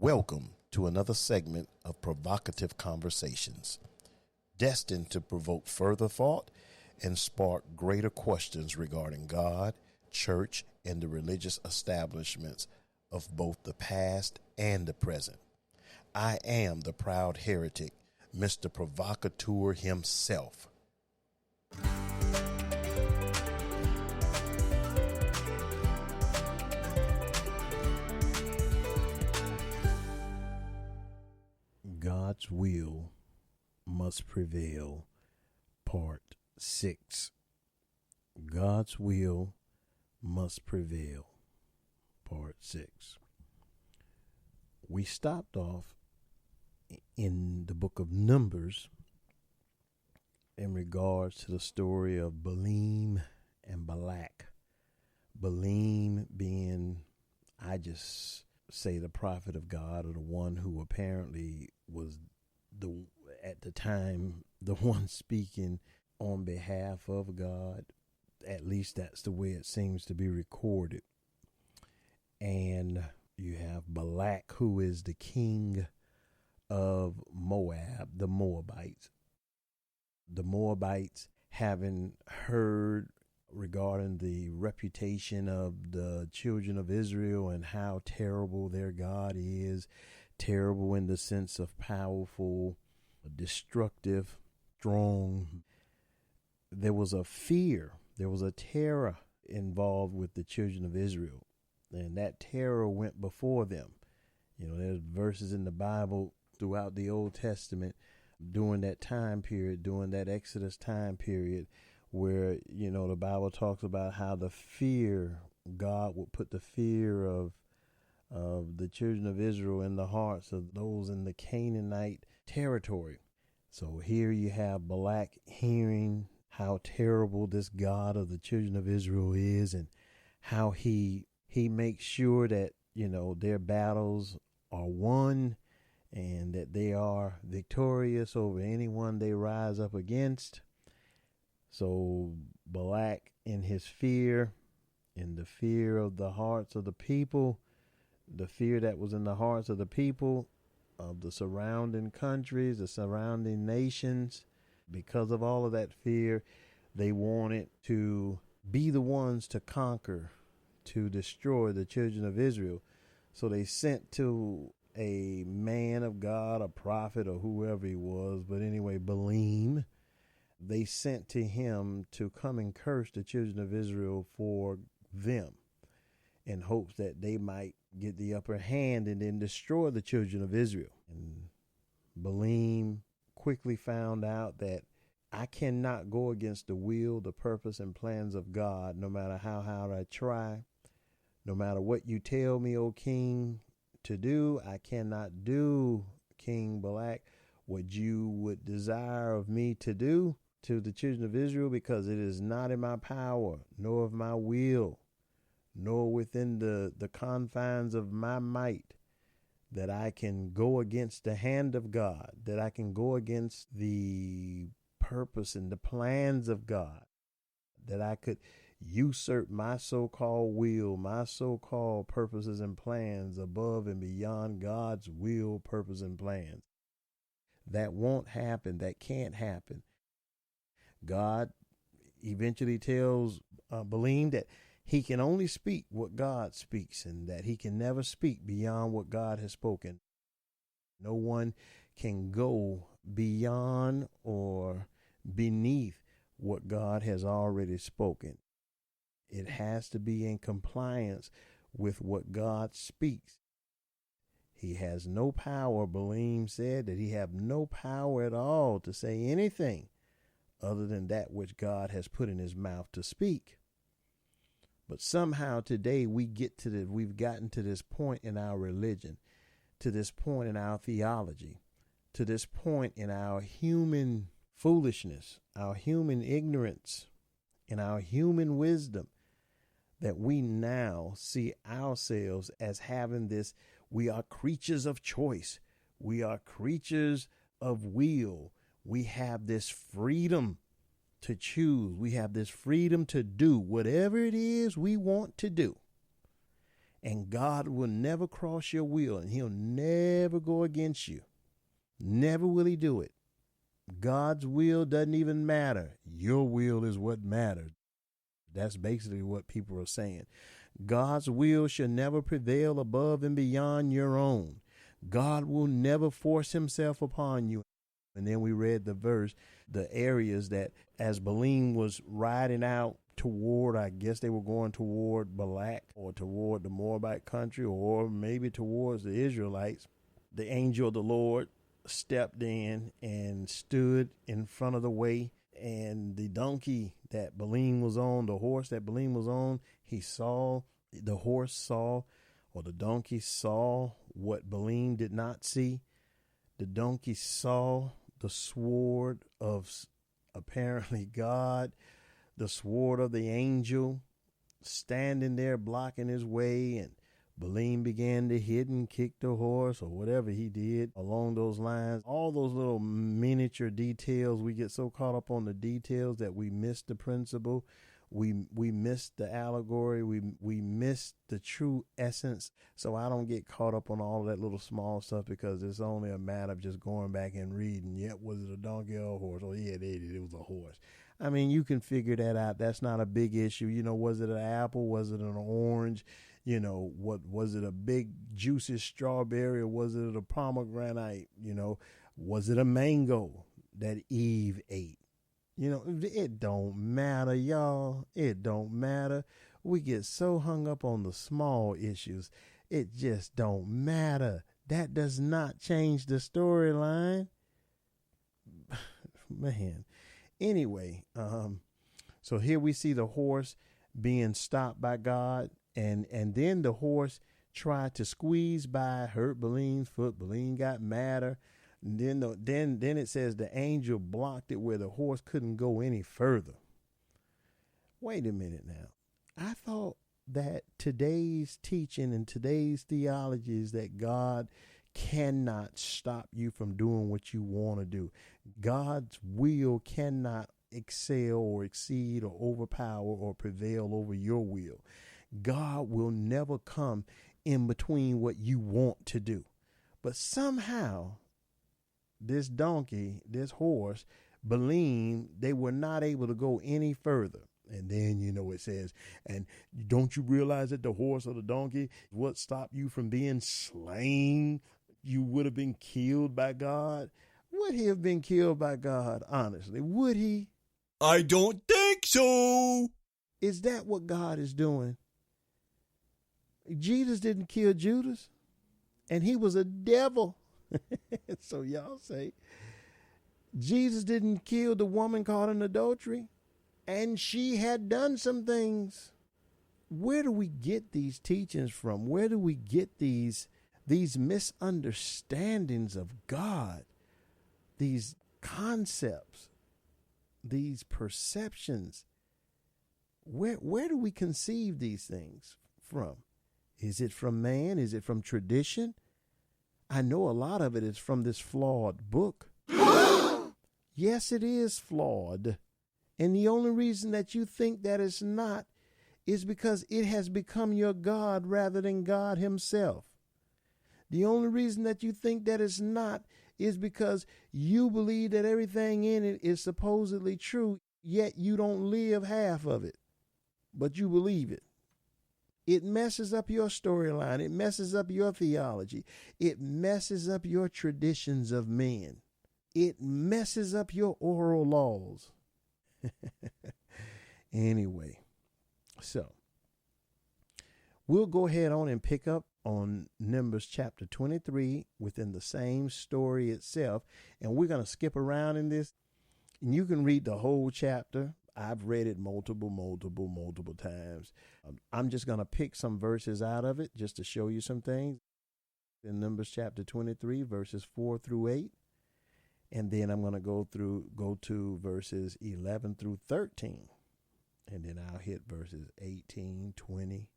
Welcome to another segment of Provocative Conversations, destined to provoke further thought and spark greater questions regarding God, church, and the religious establishments of both the past and the present. I am the proud heretic, Mr. Provocateur himself. God's will must prevail, part 6. God's will must prevail, part 6. We stopped off in the book of Numbers in regards to the story of Hmmmmm and Balak. Hmmmmm being, I just say, the prophet of God, or the one who apparently was at the time the one speaking on behalf of God. At least that's the way it seems to be recorded. And you have Balak, who is the king of Moab, the Moabites. The Moabites, having heard regarding the reputation of the children of Israel and how terrible their God is, terrible in the sense of powerful, destructive, strong. There was a fear, there was a terror involved with the children of Israel, and that terror went before them. You know, there's verses in the Bible throughout the Old Testament during that time period, during that Exodus time period, where, you know, the Bible talks about how the fear, God would put the fear of the children of Israel in the hearts of those in the Canaanite territory. So here you have Balak hearing how terrible this God of the children of Israel is, and how he makes sure that, you know, their battles are won and that they are victorious over anyone they rise up against. So Balak, in his fear, in the fear of the hearts of the people, the fear that was in the hearts of the people of the surrounding countries, the surrounding nations, because of all of that fear, they wanted to be the ones to conquer, to destroy the children of Israel. So they sent to a man of God, a prophet, or whoever he was, but anyway, Hmmmmm. They sent to him to come and curse the children of Israel for them, in hopes that they might get the upper hand and then destroy the children of Israel. And Hmmmmm quickly found out that I cannot go against the will, the purpose, and plans of God, no matter how hard I try. No matter what you tell me, O king, to do, I cannot do, King Balak, what you would desire of me to do to the children of Israel, because it is not in my power, nor of my will, nor within the confines of my might, that I can go against the hand of God, that I can go against the purpose and the plans of God, that I could usurp my so-called will, my so-called purposes and plans above and beyond God's will, purpose, and plans. That won't happen. That can't happen. God eventually tells Hmmmmm that he can only speak what God speaks, and that he can never speak beyond what God has spoken. No one can go beyond or beneath what God has already spoken. It has to be in compliance with what God speaks. He has no power. Hmmmmm said that he have no power at all to say anything other than that which God has put in his mouth to speak. But somehow today we've gotten to this point in our religion, to this point in our theology, to this point in our human foolishness, our human ignorance, and our human wisdom, that we now see ourselves as having this. We are creatures of choice. We are creatures of will. We have this freedom to choose. We have this freedom to do whatever it is we want to do. And God will never cross your will, and he'll never go against you. Never will he do it. God's will doesn't even matter. Your will is what matters. That's basically what people are saying. God's will shall never prevail above and beyond your own. God will never force himself upon you. And then we read the verse, the areas that as Balaam was riding out toward, I guess they were going toward Balak or toward the Moabite country or maybe towards the Israelites, the angel of the Lord stepped in and stood in front of the way. And the donkey that Balaam was on, the horse that Balaam was on, the horse saw, or the donkey saw what Balaam did not see. The donkey saw the sword of apparently God, the sword of the angel standing there blocking his way, and Balaam began to hit and kick the horse or whatever he did along those lines. All those little miniature details, we get so caught up on the details that we miss the principle. We miss the allegory. We miss the true essence. So I don't get caught up on all of that little small stuff because it's only a matter of just going back and reading. Yet, was it a donkey or a horse? Oh, yeah, it was a horse. I mean, you can figure that out. That's not a big issue. You know, was it an apple? Was it an orange? You know, what was it, a big juicy strawberry, or was it a pomegranate? You know, was it a mango that Eve ate? You know, it don't matter, y'all. It don't matter. We get so hung up on the small issues. It just don't matter. That does not change the storyline. Man. Anyway, so here we see the horse being stopped by God. And then the horse tried to squeeze by, hurt Balaam's foot. Balaam got madder. And then it says the angel blocked it where the horse couldn't go any further. Wait a minute now. I thought that today's teaching and today's theology is that God cannot stop you from doing what you want to do. God's will cannot excel or exceed or overpower or prevail over your will. God will never come in between what you want to do. But somehow, this donkey, this horse, Balaam, they were not able to go any further. And then, you know, it says, and don't you realize that the horse or the donkey, what stopped you from being slain? You would have been killed by God. Would he have been killed by God? Honestly, would he? I don't think so. Is that what God is doing? Jesus didn't kill Judas, and he was a devil. So y'all say, Jesus didn't kill the woman caught in adultery, and she had done some things. Where do we get these teachings from? Where do we get these misunderstandings of God, these concepts, these perceptions? Where do we conceive these things from? Is it from man? Is it from tradition? I know a lot of it is from this flawed book. Yes, it is flawed. And the only reason that you think that it's not is because it has become your God rather than God himself. The only reason that you think that it's not is because you believe that everything in it is supposedly true, yet you don't live half of it, but you believe it. It messes up your storyline. It messes up your theology. It messes up your traditions of men. It messes up your oral laws. Anyway, so we'll go ahead on and pick up on Numbers chapter 23 within the same story itself. And we're going to skip around in this. And you can read the whole chapter. I've read it multiple times. I'm just going to pick some verses out of it just to show you some things. In Numbers chapter 23, verses 4 through 8. And then I'm going to go to verses 11 through 13. And then I'll hit verses 18, 20,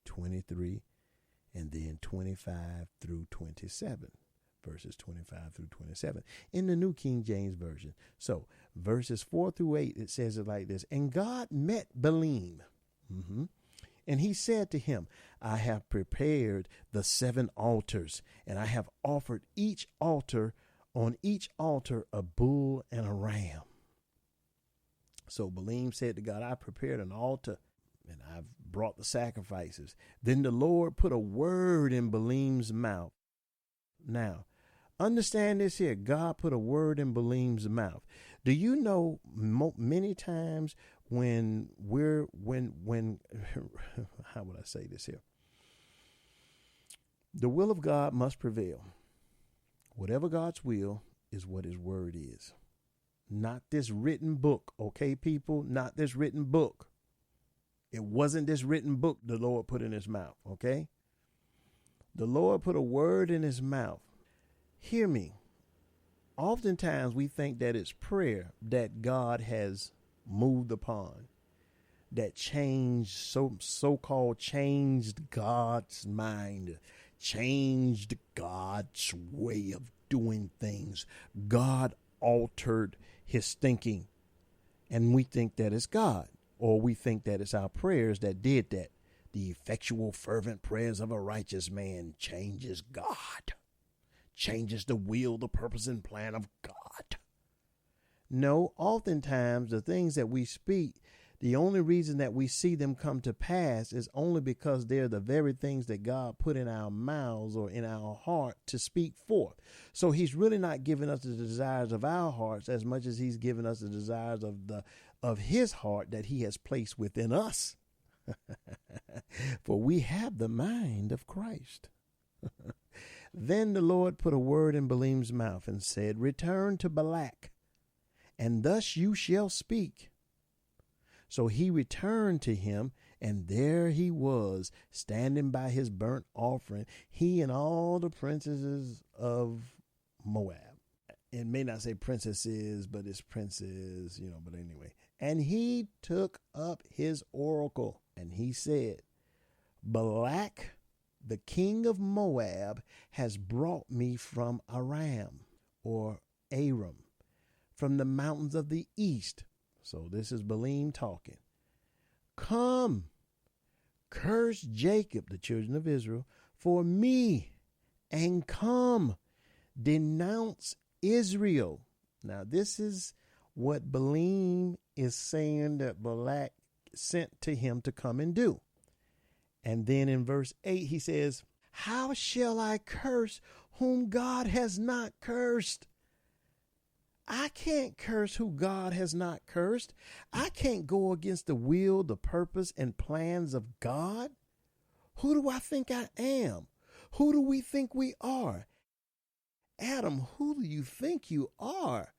23, and then 25 through 27. Verses 25 through 27 in the New King James Version. So verses 4 through 8, it says it like this. And God met Balaam And he said to him, I have prepared the 7 altars, and I have offered on each altar a bull and a ram. So Balaam said to God, I prepared an altar, and I've brought the sacrifices. Then the Lord put a word in Balaam's mouth. Now, understand this here. God put a word in Balaam's mouth. Do you know many times when how would I say this here? The will of God must prevail. Whatever God's will is what his word is. Not this written book, okay, people? Not this written book. It wasn't this written book the Lord put in his mouth, okay? The Lord put a word in his mouth. Hear me. Oftentimes we think that it's prayer that God has moved upon, that changed, so-called changed God's mind, changed God's way of doing things. God altered his thinking, and we think that it's God, or we think that it's our prayers that did that. The effectual, fervent prayers of a righteous man changes God, changes the will, the purpose, and plan of God. No, oftentimes the things that we speak, the only reason that we see them come to pass is only because they're the very things that God put in our mouths or in our heart to speak forth. So he's really not giving us the desires of our hearts as much as he's given us the desires of his heart that he has placed within us. For we have the mind of Christ. Then the Lord put a word in Balaam's mouth and said, return to Balak, and thus you shall speak. So he returned to him, and there he was, standing by his burnt offering, he and all the princesses of Moab. It may not say princesses, but it's princes, but anyway. And he took up his oracle, and he said, Balak, the king of Moab, has brought me from Aram, or Aram, from the mountains of the east. So this is Balaam talking. Come, curse Jacob, the children of Israel, for me, and come, denounce Israel. Now this is what Balaam is saying that Balak sent to him to come and do. And then in verse 8 he says, how shall I curse whom God has not cursed? I can't curse who God has not cursed. I can't go against the will, the purpose, and plans of God. Who do I think I am? Who do we think we are? Adam, who do you think you are?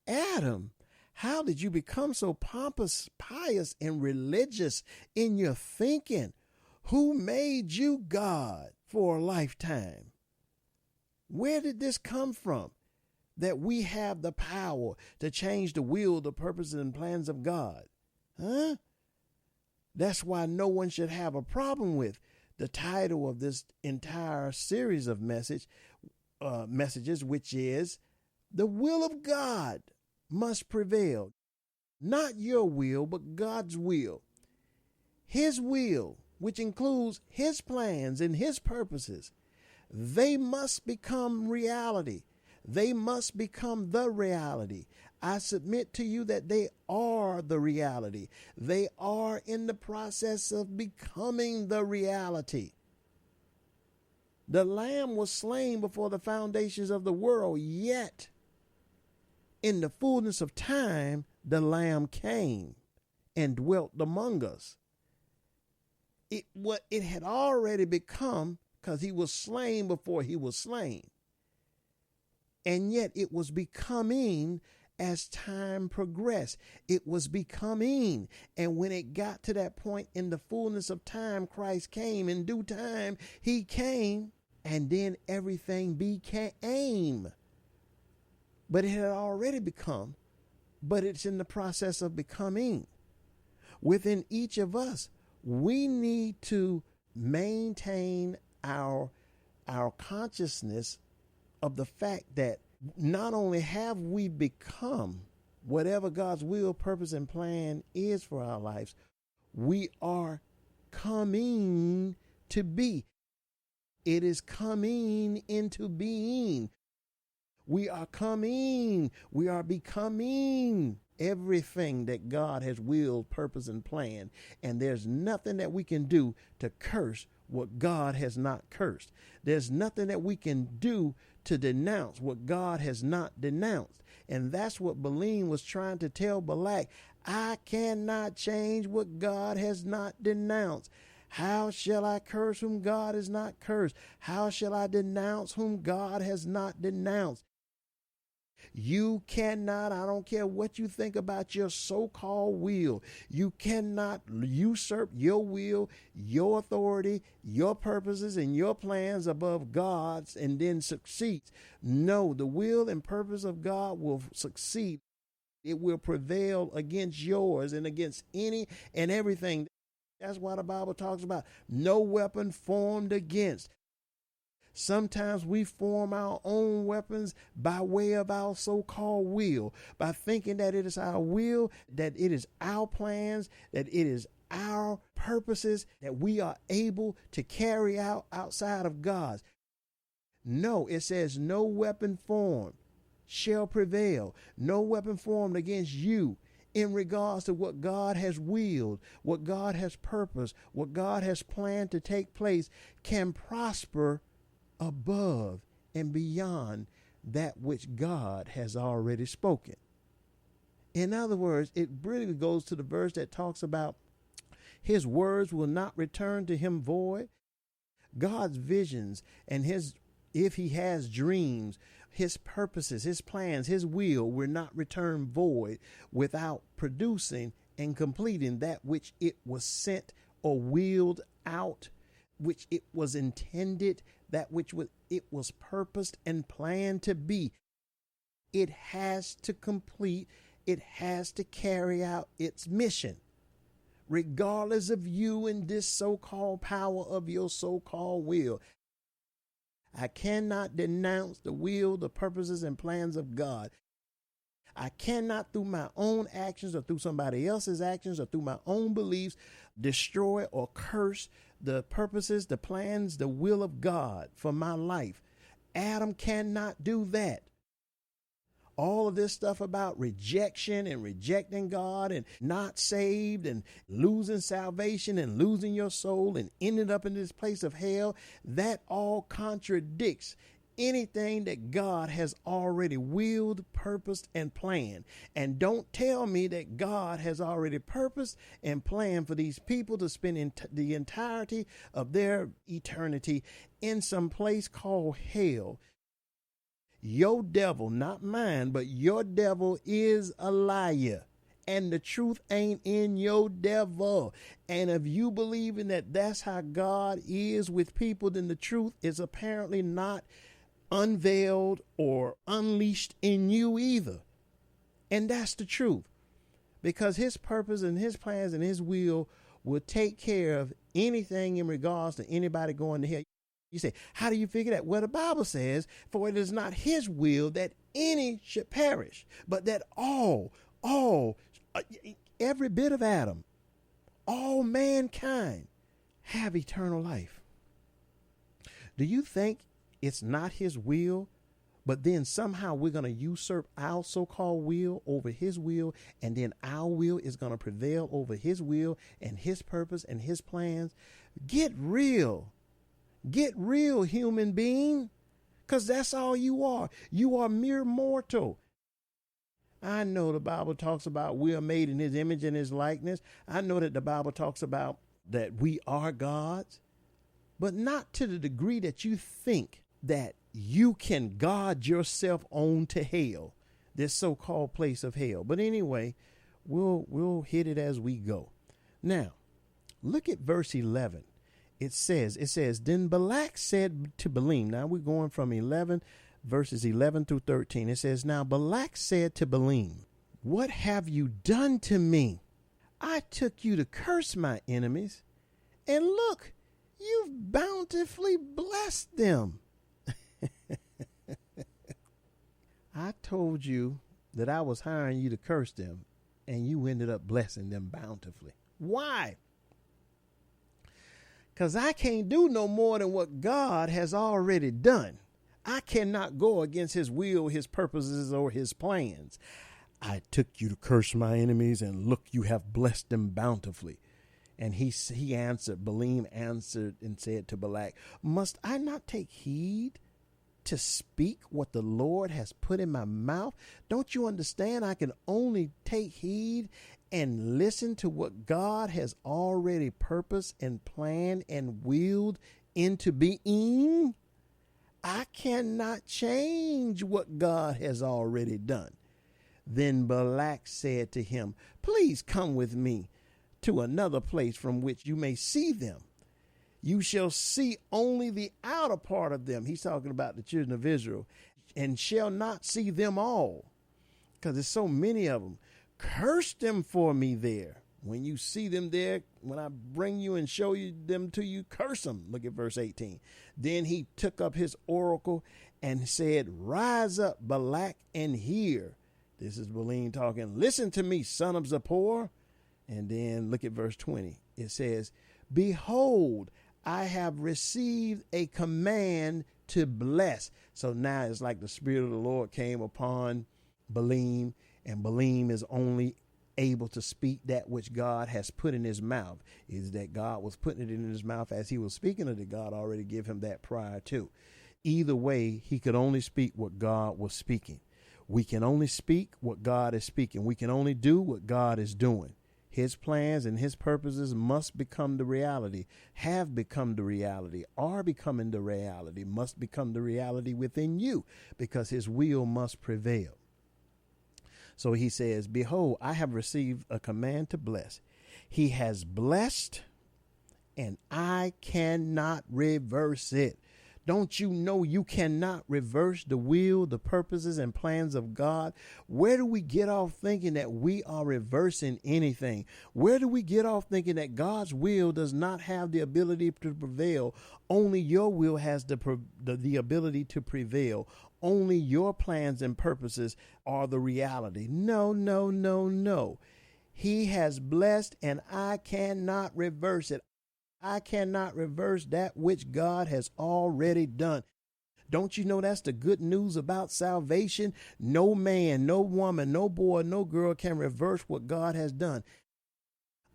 Adam, how did you become so pompous, pious, and religious in your thinking? Who made you God for a lifetime? Where did this come from? That we have the power to change the will, the purposes, and plans of God. Huh? That's why no one should have a problem with the title of this entire series of messages, which is the will of God must prevail. Not your will, but God's will. His will, which includes his plans and his purposes, they must become reality. They must become the reality. I submit to you that they are the reality. They are in the process of becoming the reality. The Lamb was slain before the foundations of the world, yet in the fullness of time, the Lamb came and dwelt among us. It had already become, because he was slain before he was slain. And yet it was becoming as time progressed. It was becoming. And when it got to that point in the fullness of time, Christ came. In due time, he came, and then everything became. But it had already become, but it's in the process of becoming. Within each of us, we need to maintain our consciousness of the fact that not only have we become whatever God's will, purpose, and plan is for our lives, we are coming to be. It is coming into being. We are coming. We are becoming everything that God has willed, purpose, and planned. And there's nothing that we can do to curse what God has not cursed. There's nothing that we can do to denounce what God has not denounced. And that's what Balaam was trying to tell Balak. I cannot change what God has not denounced. How shall I curse whom God has not cursed? How shall I denounce whom God has not denounced? You cannot, I don't care what you think about your so-called will, you cannot usurp your will, your authority, your purposes, and your plans above God's and then succeed. No, the will and purpose of God will succeed. It will prevail against yours and against any and everything. That's why the Bible talks about no weapon formed against. Sometimes we form our own weapons by way of our so-called will, by thinking that it is our will, that it is our plans, that it is our purposes that we are able to carry out outside of God's. No, it says no weapon formed shall prevail. No weapon formed against you in regards to what God has willed, what God has purposed, what God has planned to take place can prosper above and beyond that which God has already spoken. In other words, it really goes to the verse that talks about his words will not return to him void. God's visions and if he has dreams, his purposes, his plans, his will not return void without producing and completing that which it was sent or willed out, which it was intended, that which it was purposed and planned to be. It has to complete, it has to carry out its mission, regardless of you and this so-called power of your so-called will. I cannot denounce the will, the purposes, and plans of God. I cannot, through my own actions or through somebody else's actions or through my own beliefs, destroy or curse the purposes, the plans, the will of God for my life. Adam cannot do that. All of this stuff about rejection and rejecting God and not saved and losing salvation and losing your soul and ending up in this place of hell, that all contradicts anything that God has already willed, purposed, and planned. And don't tell me that God has already purposed and planned for these people to spend the entirety of their eternity in some place called hell. Your devil, not mine, but your devil is a liar. And the truth ain't in your devil. And if you believing that that's how God is with people, then the truth is apparently not unveiled or unleashed in you either. And that's the truth. Because his purpose and his plans and his will take care of anything in regards to anybody going to hell. You say, how do you figure that? Well, the Bible says, for it is not his will that any should perish, but that every bit of Adam, all mankind have eternal life. Do you think it's not his will, but then somehow we're going to usurp our so-called will over his will, and then our will is going to prevail over his will and his purpose and his plans? Get real. Get real, human being, because that's all you are. You are mere mortal. I know the Bible talks about we are made in his image and his likeness. I know that the Bible talks about that we are gods, but not to the degree that you think that you can God yourself on to hell, this so-called place of hell. But anyway, we'll hit it as we go. Now, look at verse 11. It says, then Balak said to Balaam, now we're going from verses 11 through 13. It says, now Balak said to Balaam, what have you done to me? I took you to curse my enemies, and look, you've bountifully blessed them. I told you that I was hiring you to curse them, and you ended up blessing them bountifully. Why? because I can't do no more than what God has already done. I cannot go against his will, his purposes, or his plans. I took you to curse my enemies, and look, you have blessed them bountifully. And he answered, Balaam answered and said to Balak, must I not take heed to speak what the Lord has put in my mouth? Don't you understand? I can only take heed and listen to what God has already purposed and planned and willed into being. I cannot change what God has already done. Then Balak said to him, please come with me to another place from which you may see them. You shall see only the outer part of them. He's talking about the children of Israel, and shall not see them all, because there's so many of them. Curse them for me there. When you see them there, when I bring you and show you them to you, curse them. Look at verse 18. Then he took up his oracle and said, rise up, Balak, and hear. This is Balaam talking. Listen to me, son of Zippor. And then look at verse 20. It says, behold, I have received a command to bless. So now it's like the Spirit of the Lord came upon Balaam, and Balaam is only able to speak that which God has put in his mouth. Is that God was putting it in his mouth as he was speaking, or did God already give him that prior to? Either way, he could only speak what God was speaking. We can only speak what God is speaking. We can only do what God is doing. His plans and his purposes must become the reality, have become the reality, are becoming the reality, must become the reality within you, because his will must prevail. So he says, behold, I have received a command to bless. He has blessed, and I cannot reverse it. Don't you know you cannot reverse the will, the purposes, and plans of God? Where do we get off thinking that we are reversing anything? Where do we get off thinking that God's will does not have the ability to prevail? Only your will has the ability to prevail. Only your plans and purposes are the reality. No, no, no, no. He has blessed, and I cannot reverse it. I cannot reverse that which God has already done. Don't you know that's the good news about salvation? No man, no woman, no boy, no girl can reverse what God has done.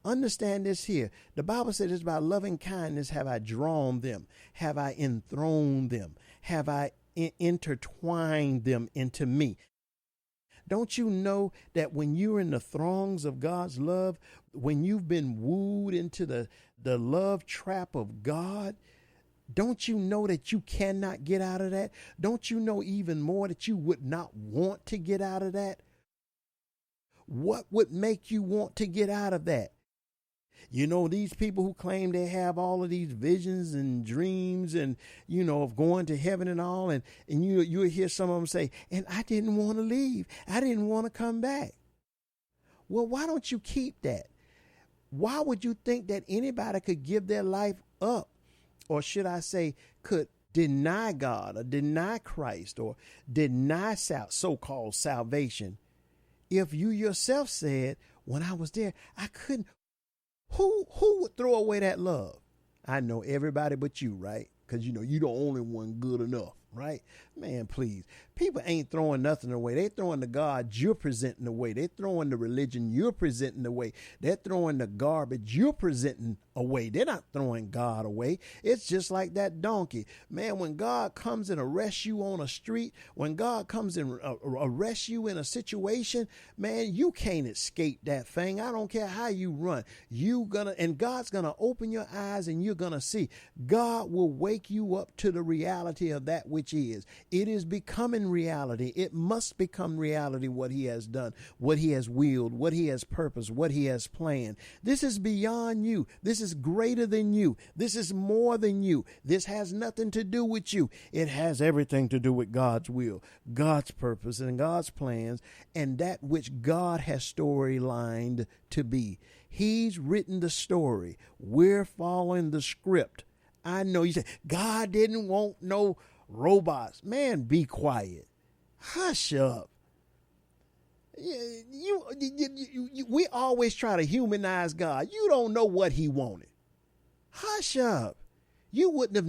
Understand this here. The Bible says it's by loving kindness have I drawn them, have I enthroned them, have I intertwined them into me. Don't you know that when you're in the throngs of God's love, when you've been wooed into the love trap of God, don't you know that you cannot get out of that? Don't you know even more that you would not want to get out of that? What would make you want to get out of that? You know, these people who claim they have all of these visions and dreams and, you know, of going to heaven and all. And you'll hear some of them say, and I didn't want to leave. I didn't want to come back. Well, why don't you keep that? Why would you think that anybody could give their life up? Or should I say, could deny God or deny Christ or deny so-called salvation? If you yourself said, when I was there, I couldn't. Who would throw away that love? I know everybody but you, right? Because, you know, you the only one good enough, right? Man, please. People ain't throwing nothing away. They throwing the God you're presenting away. They throwing the religion you're presenting away. They're throwing the garbage you're presenting away. They're not throwing God away. It's just like that donkey. Man, when God comes and arrests you on a street, when God comes and arrests you in a situation, man, you can't escape that thing. I don't care how you run. And God's gonna open your eyes and you're gonna see. God will wake you up to the reality of that which is. It is becoming reality. It must become reality what he has done, what he has willed, what he has purposed, what he has planned. This is beyond you. This is greater than you. This is more than you. This has nothing to do with you. It has everything to do with God's will, God's purpose, and God's plans, and that which God has storylined to be. He's written the story. We're following the script. I know you say, God didn't want no robots. Man, be quiet. Hush up. We always try to humanize God. You don't know what he wanted. Hush up. You would have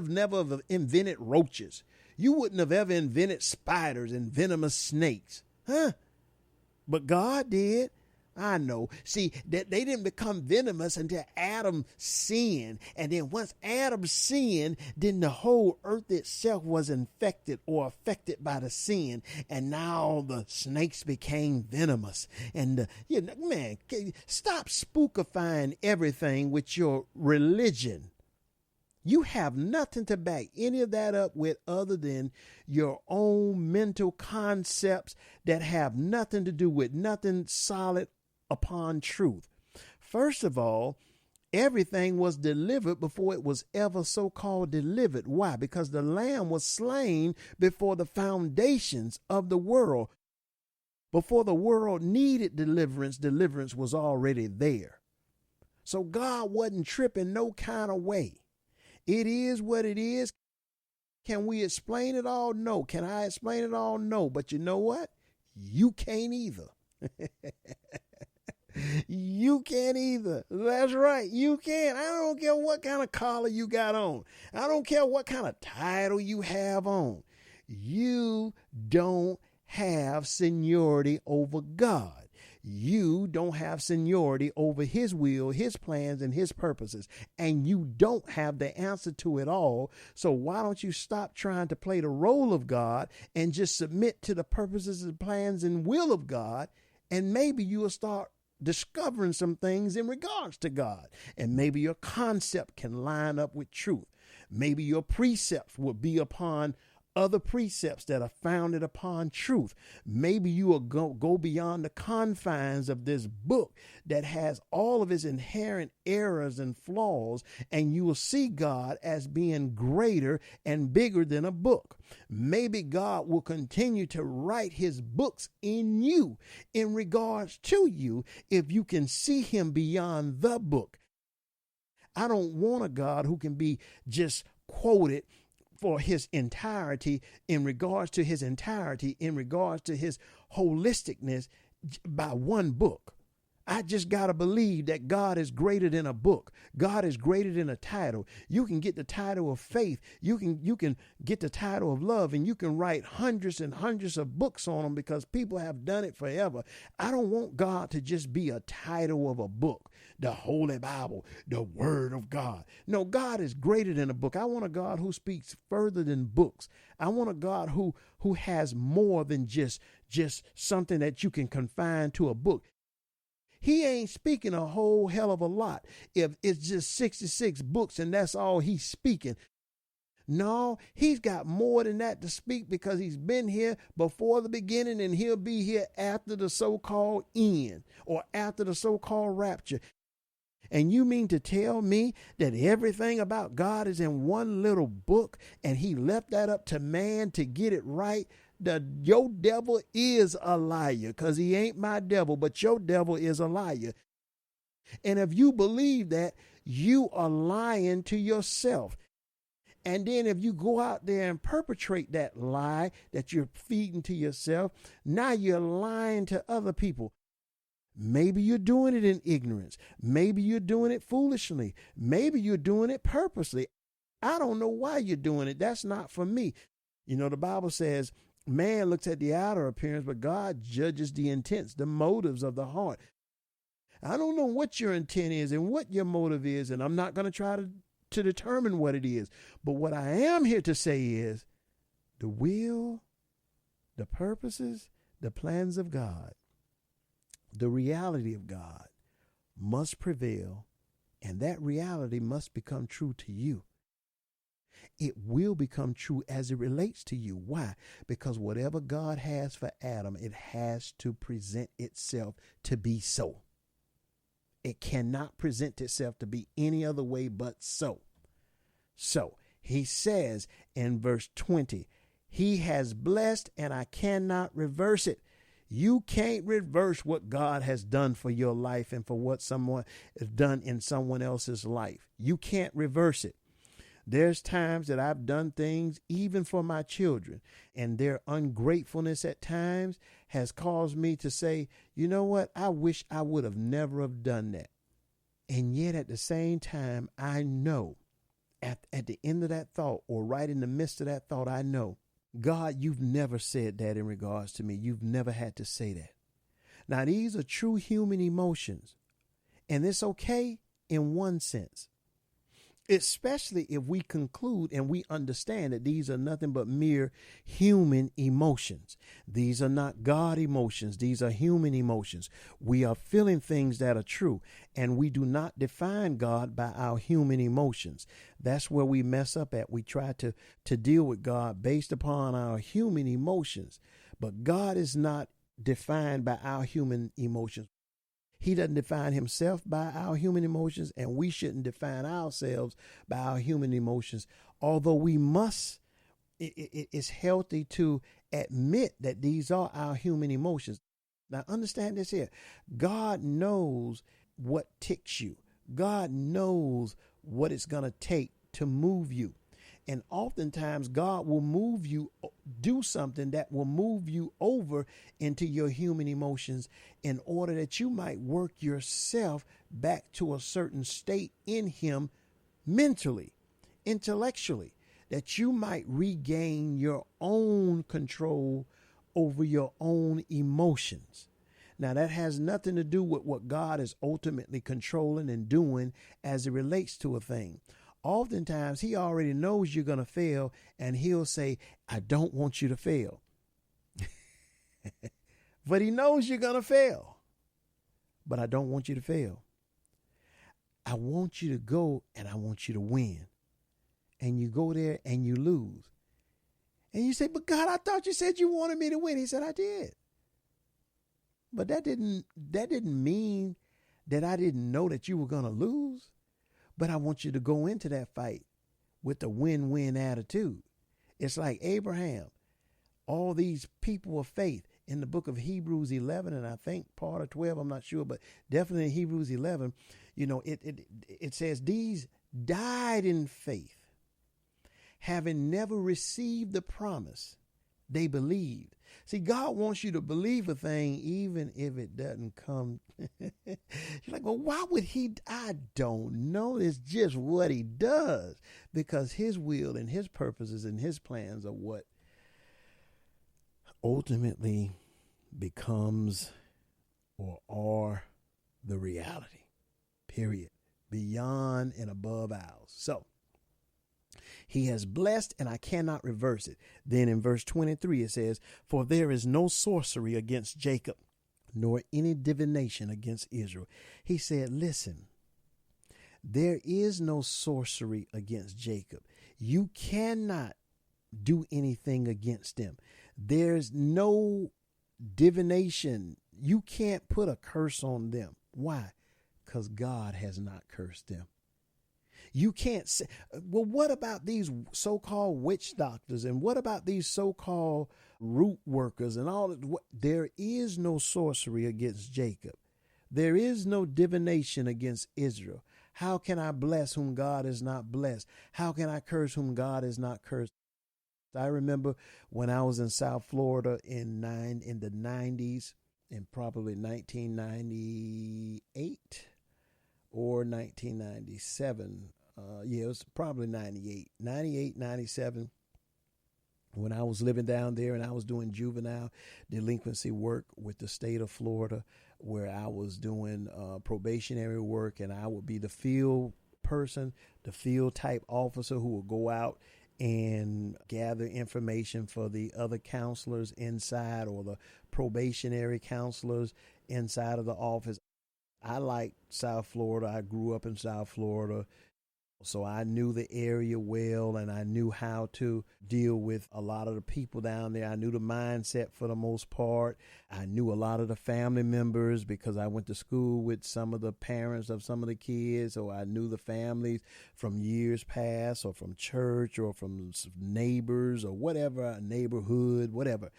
never invented roaches. You wouldn't have ever invented spiders and venomous snakes. Huh? But God did. I know. See, that they didn't become venomous until Adam sinned. And then once Adam sinned, then the whole earth itself was infected or affected by the sin. And now the snakes became venomous. And, man, stop spookifying everything with your religion. You have nothing to back any of that up with other than your own mental concepts that have nothing to do with nothing solid upon truth. First of all, everything was delivered before it was ever so-called delivered. Why? Because the Lamb was slain before the foundations of the world. Before the world needed deliverance, deliverance was already there. So God wasn't tripping no kind of way. It is what it is. Can we explain it all? No. Can I explain it all? No. But you know what? You can't either. You can't either. That's right. You can't. I don't care what kind of collar you got on. I don't care what kind of title you have on. You don't have seniority over God. You don't have seniority over his will, his plans, and his purposes. And you don't have the answer to it all. So why don't you stop trying to play the role of God and just submit to the purposes and plans and will of God? And maybe you will start discovering some things in regards to God. And maybe your concept can line up with truth. Maybe your precepts will be upon other precepts that are founded upon truth. Maybe you will go beyond the confines of this book that has all of its inherent errors and flaws, and you will see God as being greater and bigger than a book. Maybe God will continue to write his books in you, in regards to you, if you can see him beyond the book. I don't want a God who can be just quoted for his entirety, in regards to his entirety, in regards to his holisticness by one book. I just got to believe that God is greater than a book. God is greater than a title. You can get the title of faith. You can get the title of love, and you can write hundreds and hundreds of books on them because people have done it forever. I don't want God to just be a title of a book, the Holy Bible, the Word of God. No, God is greater than a book. I want a God who speaks further than books. I want a God who has more than just something that you can confine to a book. He ain't speaking a whole hell of a lot if it's just 66 books and that's all he's speaking. No, he's got more than that to speak because he's been here before the beginning and he'll be here after the so-called end or after the so-called rapture. And you mean to tell me that everything about God is in one little book and he left that up to man to get it right? Your devil is a liar, because he ain't my devil, but your devil is a liar. And if you believe that, you are lying to yourself. And then if you go out there and perpetrate that lie that you're feeding to yourself, now you're lying to other people. Maybe you're doing it in ignorance. Maybe you're doing it foolishly. Maybe you're doing it purposely. I don't know why you're doing it. That's not for me. You know, the Bible says, man looks at the outer appearance, but God judges the intents, the motives of the heart. I don't know what your intent is and what your motive is, and I'm not going to try to determine what it is. But what I am here to say is the will, the purposes, the plans of God, the reality of God must prevail, and that reality must become true to you. It will become true as it relates to you. Why? Because whatever God has for Adam, it has to present itself to be so. It cannot present itself to be any other way but so. So he says in verse 20, he has blessed and I cannot reverse it. You can't reverse what God has done for your life and for what someone has done in someone else's life. You can't reverse it. There's times that I've done things even for my children, and their ungratefulness at times has caused me to say, you know what? I wish I would have never have done that. And yet at the same time, I know at the end of that thought, or right in the midst of that thought, I know, God, you've never said that in regards to me. You've never had to say that. Now, these are true human emotions, and it's okay in one sense, especially if we conclude and we understand that these are nothing but mere human emotions. These are not God emotions. These are human emotions. We are feeling things that are true, and we do not define God by our human emotions. That's where we mess up at. We try to deal with God based upon our human emotions, but God is not defined by our human emotions. He doesn't define himself by our human emotions, and we shouldn't define ourselves by our human emotions. Although we must, it's healthy to admit that these are our human emotions. Now, understand this here. God knows what ticks you. God knows what it's going to take to move you. And oftentimes God will move you, do something that will move you over into your human emotions in order that you might work yourself back to a certain state in him mentally, intellectually, that you might regain your own control over your own emotions. Now, that has nothing to do with what God is ultimately controlling and doing as it relates to a thing. Oftentimes, he already knows you're going to fail, and he'll say, I don't want you to fail. But he knows you're going to fail. But I don't want you to fail. I want you to go, and I want you to win. And you go there and you lose. And you say, but God, I thought you said you wanted me to win. He said, I did. But that didn't mean that I didn't know that you were going to lose. But I want you to go into that fight with a win-win attitude. It's like Abraham, all these people of faith in the book of Hebrews 11, and I think part of 12, I'm not sure, but definitely in Hebrews 11, it says these died in faith, having never received the promise, they believed. See, God wants you to believe a thing even if it doesn't come. You're like, well, why would he? I don't know. It's just what he does, because his will and his purposes and his plans are what ultimately becomes or are the reality, period, beyond and above ours. So he has blessed, and I cannot reverse it. Then in verse 23, it says, for there is no sorcery against Jacob, nor any divination against Israel. He said, listen, there is no sorcery against Jacob. You cannot do anything against them. There's no divination. You can't put a curse on them. Why? Because God has not cursed them. You can't say, well, what about these so-called witch doctors? And what about these so-called root workers and all that? There is no sorcery against Jacob. There is no divination against Israel. How can I bless whom God has not blessed? How can I curse whom God has not cursed? I remember when I was in South Florida in the 90s, in probably 1998 or 1997. It was probably 98, 97, when I was living down there and I was doing juvenile delinquency work with the state of Florida, where I was doing probationary work, and I would be the field person, the field type officer who would go out and gather information for the other counselors inside, or the probationary counselors inside of the office. I like South Florida. I grew up in South Florida. So I knew the area well, and I knew how to deal with a lot of the people down there. I knew the mindset for the most part. I knew a lot of the family members because I went to school with some of the parents of some of the kids. So I knew the families from years past, or from church, or from neighbors, or whatever, a neighborhood, whatever.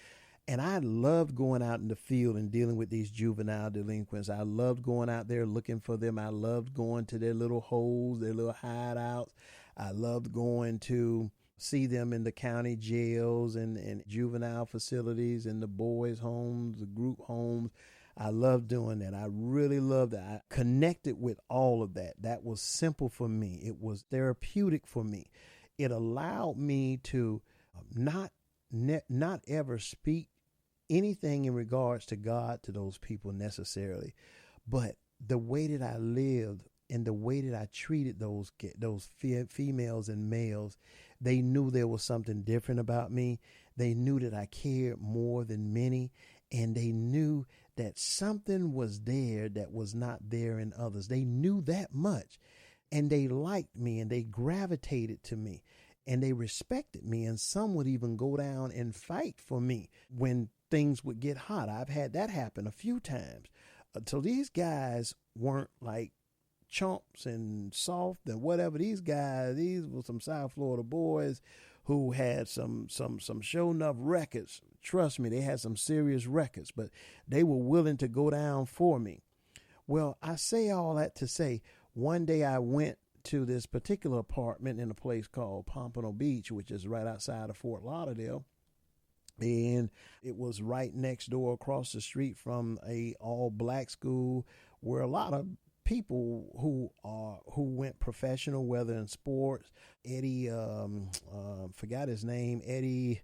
And I loved going out in the field and dealing with these juvenile delinquents. I loved going out there looking for them. I loved going to their little holes, their little hideouts. I loved going to see them in the county jails and juvenile facilities, and the boys' homes, the group homes. I love doing that. I really love that. I connected with all of that. That was simple for me. It was therapeutic for me. It allowed me to not ever speak anything in regards to God to those people necessarily, but the way that I lived and the way that I treated those females and males, they knew there was something different about me. They knew that I cared more than many, and they knew that something was there that was not there in others. They knew that much, and they liked me, and they gravitated to me, and they respected me, and some would even go down and fight for me when things would get hot. I've had that happen a few times. So these guys weren't like chumps and soft and whatever. These were some South Florida boys who had some show enough records. Trust me, they had some serious records, but they were willing to go down for me. Well, I say all that to say, one day I went to this particular apartment in a place called Pompano Beach, which is right outside of Fort Lauderdale. And it was right next door across the street from a all black school where a lot of people who went professional, whether in sports. Eddie, forgot his name. Eddie,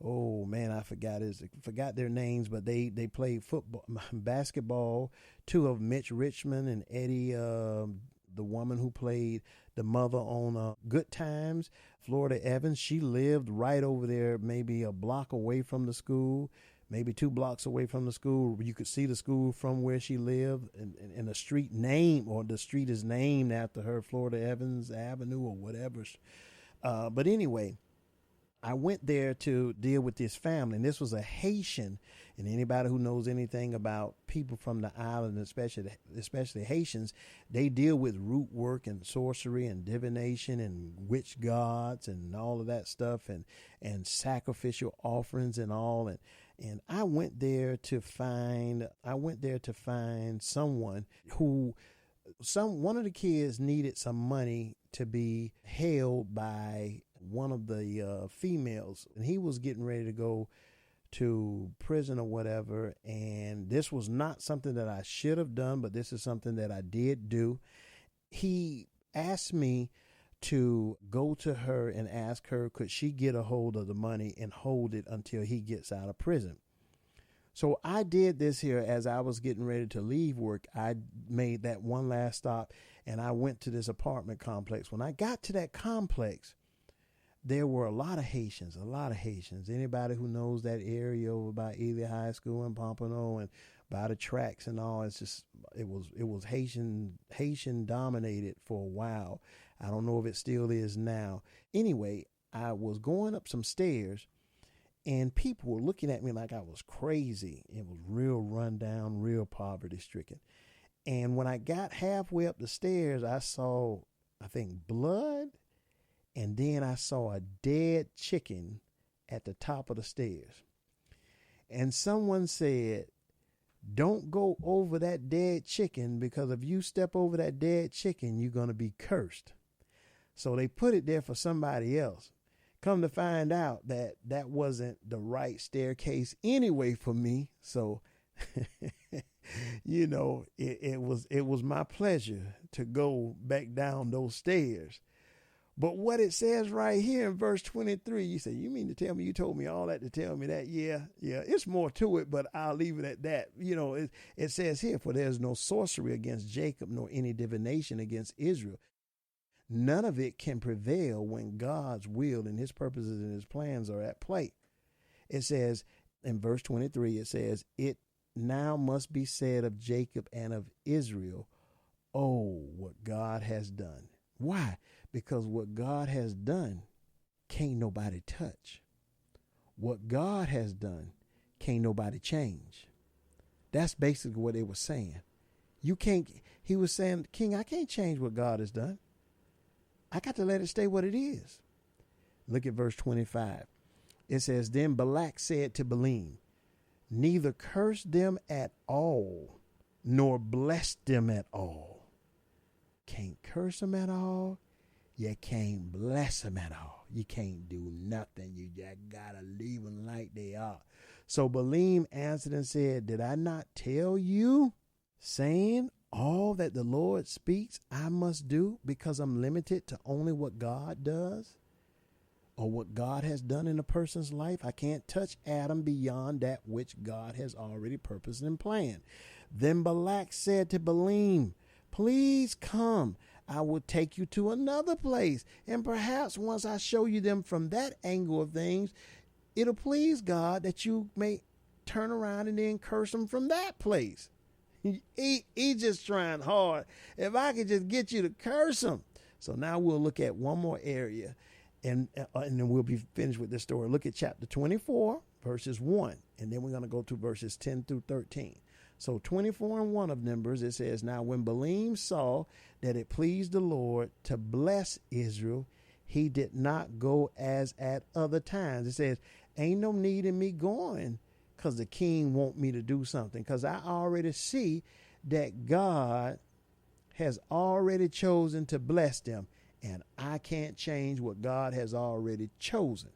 oh man, I forgot their names, but they played football, basketball. Two of them, Mitch Richmond and Eddie, the woman who played the mother on Good Times, Florida Evans. She lived right over there, maybe a block away from the school, maybe 2 blocks away from the school. You could see the school from where she lived, and the street is named after her, Florida Evans Avenue or whatever. But anyway, I went there to deal with this family, and this was a Haitian. And anybody who knows anything about people from the island, especially Haitians, they deal with root work and sorcery and divination and witch gods and all of that stuff, and sacrificial offerings and all. And I went there to find someone one of the kids needed some money to be held by one of the females, and he was getting ready to go to prison or whatever. And this was not something that I should have done, but this is something that I did do. He asked me to go to her and ask her, could she get a hold of the money and hold it until he gets out of prison. So I did this here as I was getting ready to leave work. I made that one last stop, and I went to this apartment complex. When I got to that complex, there were a lot of Haitians. Anybody who knows that area over by Ely High School in Pompano and by the tracks and all, it was Haitian dominated for a while. I don't know if it still is now. Anyway, I was going up some stairs, and people were looking at me like I was crazy. It was real run down, real poverty stricken. And when I got halfway up the stairs, I saw, I think, blood. And then I saw a dead chicken at the top of the stairs. And someone said, don't go over that dead chicken, because if you step over that dead chicken, you're going to be cursed. So they put it there for somebody else. Come to find out that that wasn't the right staircase anyway for me. So, it was my pleasure to go back down those stairs. But what it says right here in verse 23, you say, you mean to tell me you told me all that to tell me that? Yeah, it's more to it, but I'll leave it at that. It says here, for there's no sorcery against Jacob, nor any divination against Israel. None of it can prevail when God's will and his purposes and his plans are at play. It says in verse 23, it says, it now must be said of Jacob and of Israel, oh, what God has done. Why? Because what God has done, can't nobody touch. What God has done, can't nobody change. That's basically what they were saying. He was saying, King, I can't change what God has done. I got to let it stay what it is. Look at verse 25. It says, then Balak said to Balaam, neither curse them at all, nor bless them at all. Can't curse them at all. You can't bless them at all. You can't do nothing. You just gotta leave them like they are. So Balaam answered and said, did I not tell you, saying all that the Lord speaks I must do, because I'm limited to only what God does or what God has done in a person's life? I can't touch Adam beyond that which God has already purposed and planned. Then Balak said to Balaam, please come. I will take you to another place, and perhaps once I show you them from that angle of things, it'll please God that you may turn around and then curse them from that place. He just trying hard. If I could just get you to curse him. So now we'll look at one more area, and then we'll be finished with this story. Look at chapter 24, verses 1, and then we're going to go to verses 10 through 13. So 24 and 1 of Numbers, it says, now when Balaam saw that it pleased the Lord to bless Israel, he did not go as at other times. It says, ain't no need in me going because the king want me to do something, because I already see that God has already chosen to bless them, and I can't change what God has already chosen.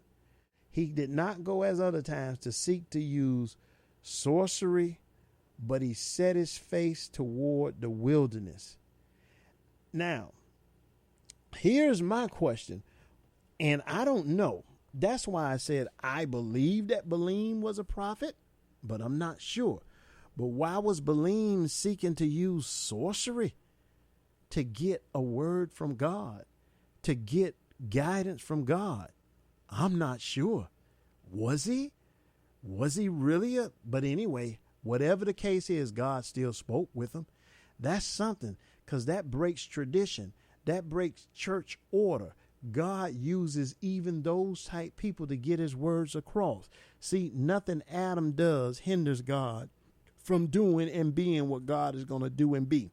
He did not go as other times to seek to use sorcery, but he set his face toward the wilderness. Now, here's my question, and I don't know. That's why I said I believe that Balaam was a prophet, but I'm not sure. But why was Balaam seeking to use sorcery to get a word from God, to get guidance from God? I'm not sure. Was he? Was he really but anyway, whatever the case is, God still spoke with him. That's something, because that breaks tradition. That breaks church order. God uses even those type people to get his words across. See, nothing Adam does hinders God from doing and being what God is going to do and be.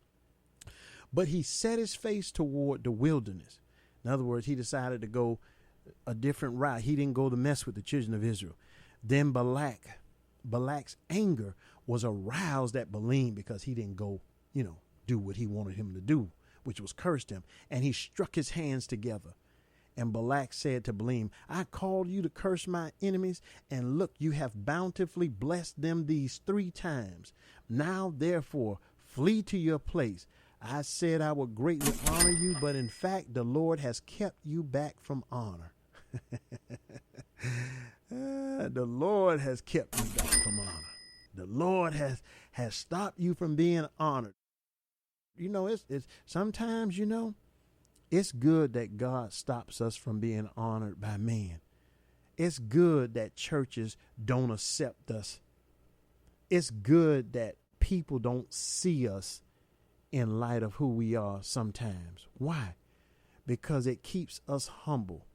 But he set his face toward the wilderness. In other words, he decided to go a different route. He didn't go to mess with the children of Israel. Then Balak's anger was aroused at Balaam because he didn't go, do what he wanted him to do, which was curse them. And he struck his hands together. And Balak said to Balaam, I called you to curse my enemies, and look, you have bountifully blessed them these 3 times. Now, therefore, flee to your place. I said I would greatly honor you, but in fact, the Lord has kept you back from honor. The Lord has kept you back from honor. The Lord has stopped you from being honored. It's sometimes, it's good that God stops us from being honored by man. It's good that churches don't accept us. It's good that people don't see us in light of who we are sometimes. Why? Because it keeps us humble.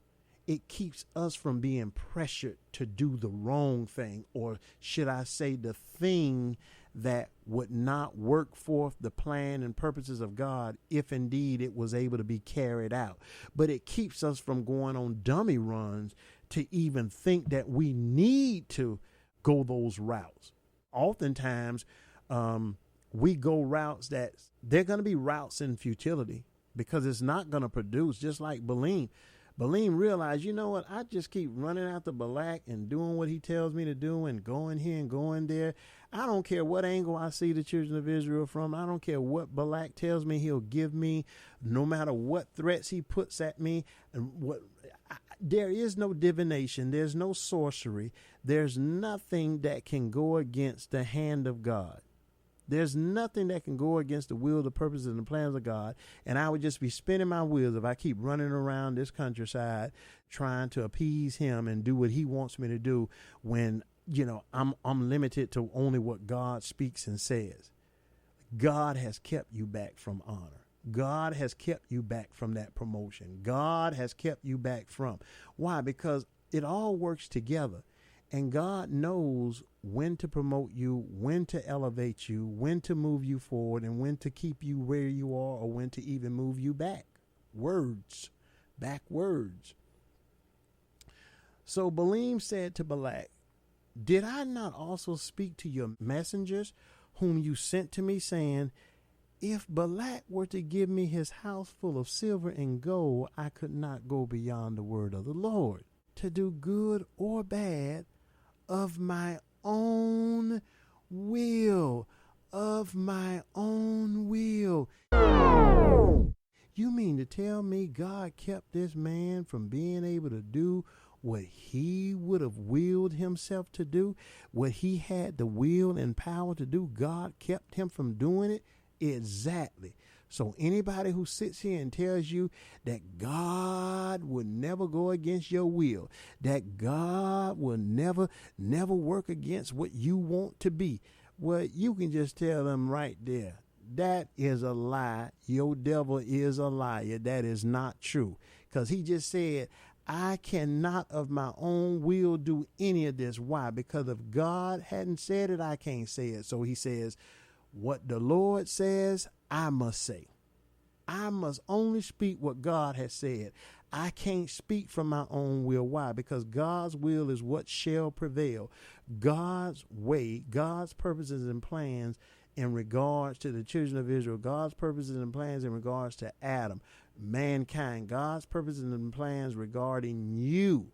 It keeps us from being pressured to do the wrong thing, or should I say the thing that would not work forth the plan and purposes of God if indeed it was able to be carried out. But it keeps us from going on dummy runs to even think that we need to go those routes. Oftentimes, we go routes that they're going to be routes in futility because it's not going to produce, just like Balaam. Balaam realized, you know what? I just keep running after Balak and doing what he tells me to do and going here and going there. I don't care what angle I see the children of Israel from. I don't care what Balak tells me he'll give me, no matter what threats he puts at me. And there is no divination. There's no sorcery. There's nothing that can go against the hand of God. There's nothing that can go against the will, the purposes, and the plans of God. And I would just be spinning my wheels if I keep running around this countryside trying to appease him and do what he wants me to do when, I'm limited to only what God speaks and says. God has kept you back from honor. God has kept you back from that promotion. God has kept you back from. Why? Because it all works together. And God knows when to promote you, when to elevate you, when to move you forward, and when to keep you where you are, or when to even move you backwards. So Balaam said to Balak, did I not also speak to your messengers whom you sent to me, saying, If Balak were to give me his house full of silver and gold, I could not go beyond the word of the Lord to do good or bad of my own will. Of my own will. You mean to tell me God kept this man from being able to do what he would have willed himself to do? What he had the will and power to do, God kept him from doing it? Exactly. So anybody who sits here and tells you that God would never go against your will, that God will never work against what you want to be, well, you can just tell them right there, that is a lie. Your devil is a liar. That is not true. Because he just said, I cannot of my own will do any of this. Why? Because if God hadn't said it, I can't say it. So he says, what the Lord says, I must say. I must only speak what God has said. I can't speak from my own will. Why? Because God's will is what shall prevail. God's way, God's purposes and plans in regards to the children of Israel, God's purposes and plans in regards to Adam, mankind, God's purposes and plans regarding you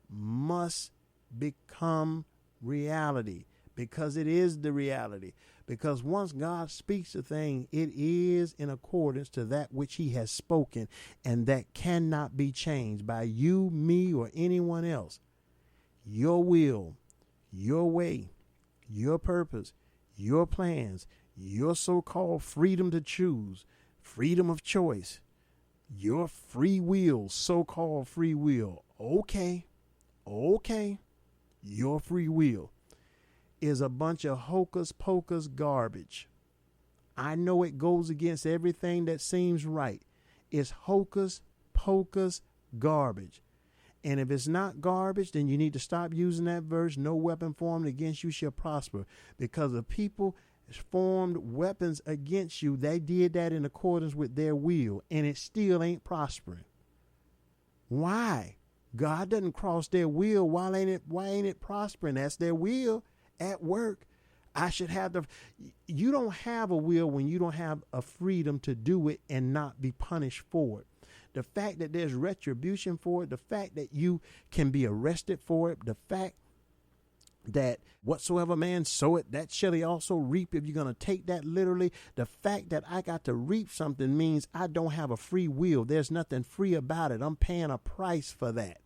must become reality, because it is the reality. Because once God speaks a thing, it is in accordance to that which he has spoken, and that cannot be changed by you, me, or anyone else. Your will, your way, your purpose, your plans, your so-called freedom to choose, freedom of choice, your free will, so-called free will. Okay, your free will is a bunch of hocus pocus garbage. I know it goes against everything that seems right. It's hocus pocus garbage. And if it's not garbage, then you need to stop using that verse, no weapon formed against you shall prosper. Because the people formed weapons against you, they did that in accordance with their will, and it still ain't prospering. Why? God doesn't cross their will. Why ain't it prospering? That's their will at work. I should have you don't have a will when you don't have a freedom to do it and not be punished for it. The fact that there's retribution for it, the fact that you can be arrested for it, the fact that whatsoever man soweth, that shall he also reap, if you're going to take that literally. The fact that I got to reap something means I don't have a free will. There's nothing free about it. I'm paying a price for that.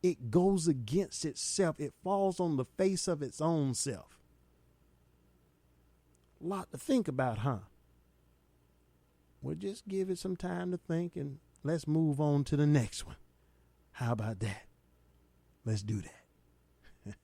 It goes against itself. It falls on the face of its own self. A lot to think about, huh? Well, just give it some time to think, and let's move on to the next one. How about that? Let's do that.